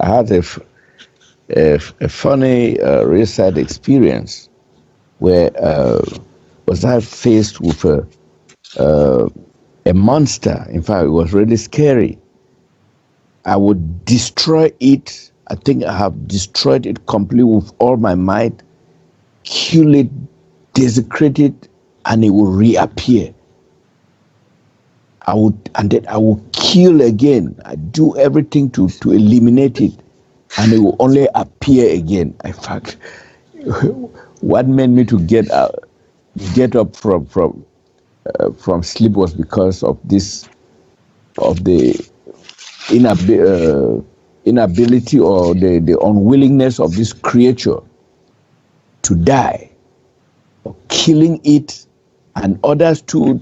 I had a funny real sad experience where was I faced with a monster. In fact, it was really scary. I would destroy it. I think I have destroyed it completely with all my might, kill it, desecrate it, and it will reappear. And then I will kill again. I do everything to eliminate it, and it will only appear again. In fact, what made me to get up from sleep was because of the inability or the unwillingness of this creature to die, or killing it, and others to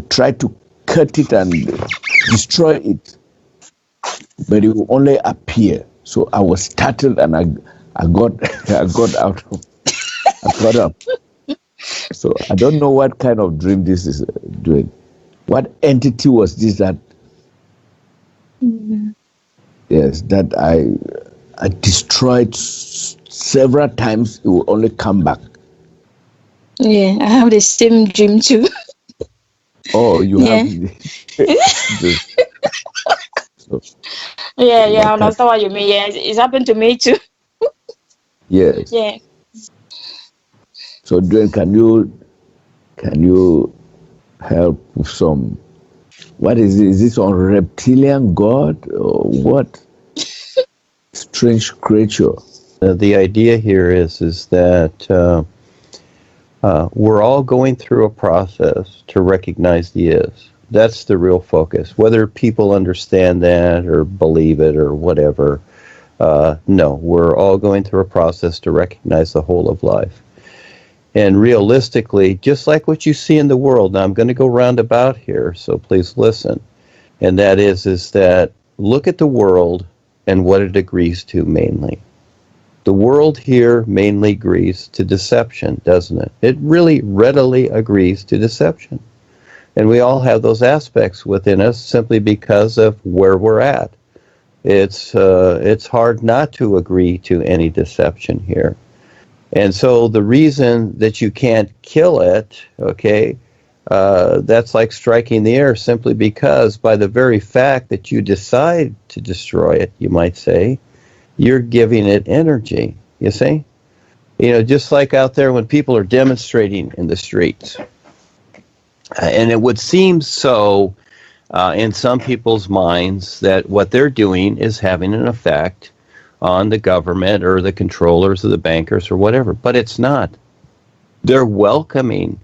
try to cut it and destroy it, but it will only appear. So I was startled, and I got I got up. So I don't know what kind of dream this is doing. What entity was this that? Yes, that I destroyed several times. It will only come back. Yeah, I have the same dream too. Oh, you have. So, yeah, I understand what you mean. Yeah, it's happened to me too. Yes. Yeah. So, Duane, can you help with some? What is it? Is this on reptilian god or what? Strange creature. The idea here is that we're all going through a process to recognize the is. That's the real focus. Whether people understand that or believe it or whatever, no, we're all going through a process to recognize the whole of life. And realistically, just like what you see in the world, now I'm going to go roundabout here, so please listen. And that is that look at the world and what it agrees to mainly. The world here mainly agrees to deception, doesn't it? It really readily agrees to deception. And we all have those aspects within us simply because of where we're at. It's hard not to agree to any deception here. And so the reason that you can't kill it, okay, that's like striking the air, simply because by the very fact that you decide to destroy it, you might say, you're giving it energy, you see? You know, just like out there when people are demonstrating in the streets. And it would seem so in some people's minds that what they're doing is having an effect on the government or the controllers or the bankers or whatever, but it's not. They're welcoming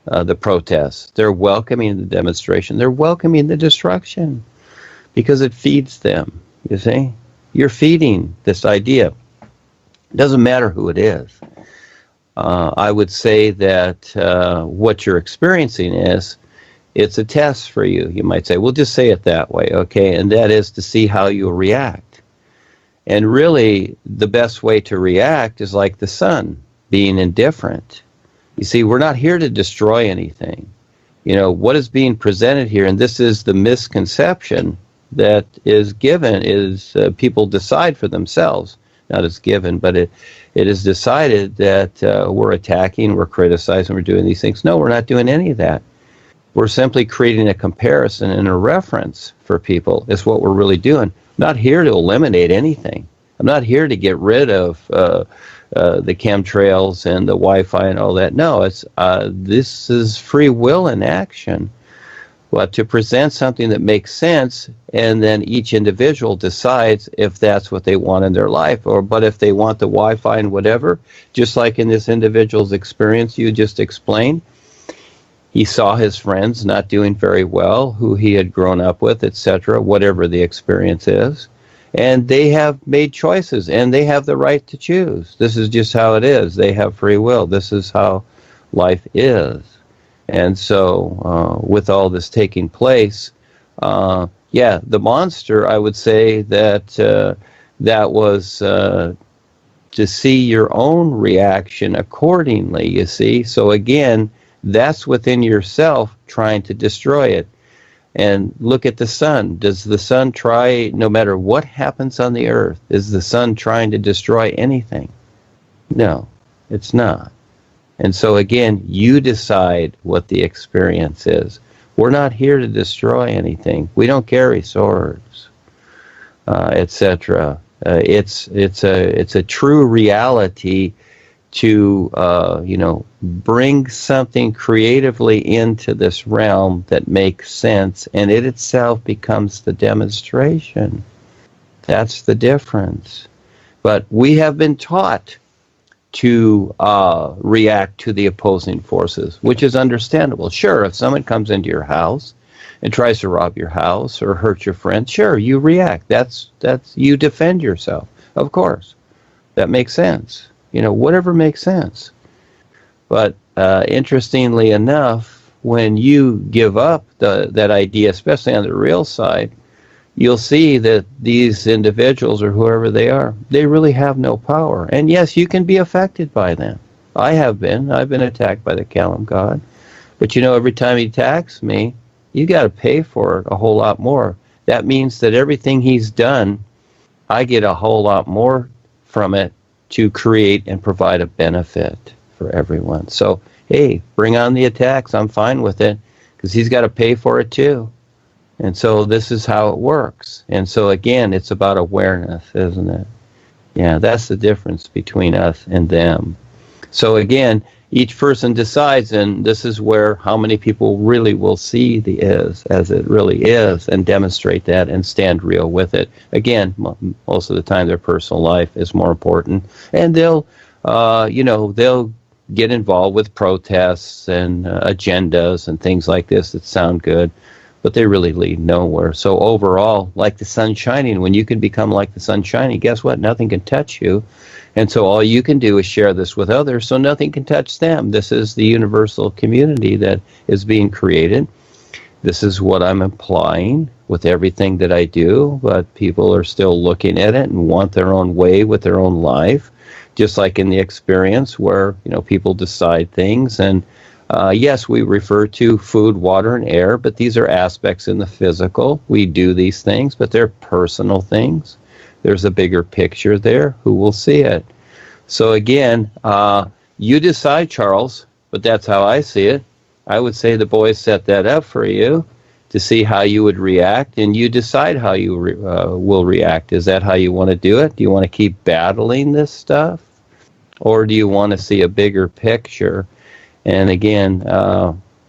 the protests. They're welcoming the demonstration. They're welcoming the destruction because it feeds them, you see? You're feeding this idea. It doesn't matter who it is. I would say that what you're experiencing it's a test for you. You might say, we'll just say it that way, okay? And that is to see how you'll react. And really, the best way to react is like the sun, being indifferent. You see, we're not here to destroy anything. You know, what is being presented here, and this is the misconception that is given, is people decide for themselves. Not as given, but it is decided that we're attacking, we're criticizing, we're doing these things. No, we're not doing any of that. We're simply creating a comparison and a reference for people is what we're really doing. I'm not here to eliminate anything. I'm not here to get rid of the chemtrails and the Wi-Fi and all that. No, this is free will in action. But to present something that makes sense, and then each individual decides if that's what they want in their life, but if they want the Wi-Fi and whatever, just like in this individual's experience you just explained, he saw his friends not doing very well, who he had grown up with, etc., whatever the experience is, and they have made choices, and they have the right to choose. This is just how it is. They have free will. This is how life is. And so with all this taking place, the monster, I would say that that was to see your own reaction accordingly, you see. So again, that's within yourself trying to destroy it. And look at the sun. Does the sun try, no matter what happens on the earth, is the sun trying to destroy anything? No, it's not. And so again, you decide what the experience is. We're not here to destroy anything. We don't carry swords, etc. It's a true reality to bring something creatively into this realm that makes sense, and it itself becomes the demonstration. That's the difference. But we have been taught to react to the opposing forces, which is understandable. Sure, if someone comes into your house and tries to rob your house or hurt your friend, sure, you react. That's you defend yourself. Of course, that makes sense. Whatever makes sense. But interestingly enough, when you give up that idea, especially on the real side, you'll see that these individuals, or whoever they are, they really have no power. And yes, you can be affected by them. I have been. I've been attacked by the Kalam God. But every time he attacks me, you got to pay for it a whole lot more. That means that everything he's done, I get a whole lot more from it to create and provide a benefit for everyone. So, hey, bring on the attacks. I'm fine with it, because he's got to pay for it too. And so this is how it works. And so again, it's about awareness, isn't it? Yeah, that's the difference between us and them. So again, each person decides, and this is where how many people really will see the is as it really is and demonstrate that and stand real with it. Again, most of the time their personal life is more important, and they'll get involved with protests and agendas and things like this that sound good, but they really lead nowhere. So overall, like the sun shining, when you can become like the sun shining, guess what? Nothing can touch you. And so all you can do is share this with others, so nothing can touch them. This is the universal community that is being created. This is what I'm implying with everything that I do, but people are still looking at it and want their own way with their own life, just like in the experience where people decide things. And yes, we refer to food, water, and air, but these are aspects in the physical. We do these things, but they're personal things. There's a bigger picture there. Who will see it? So again, you decide, Charles, but that's how I see it. I would say the boys set that up for you to see how you would react, and you decide how you will react. Is that how you want to do it? Do you want to keep battling this stuff? Or do you want to see a bigger picture? And again,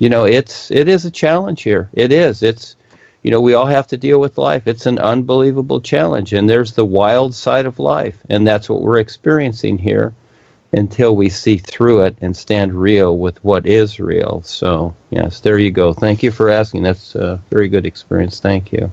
it is a challenge here. It is. It's, we all have to deal with life. It's an unbelievable challenge. And there's the wild side of life. And that's what we're experiencing here until we see through it and stand real with what is real. So, yes, there you go. Thank you for asking. That's a very good experience. Thank you.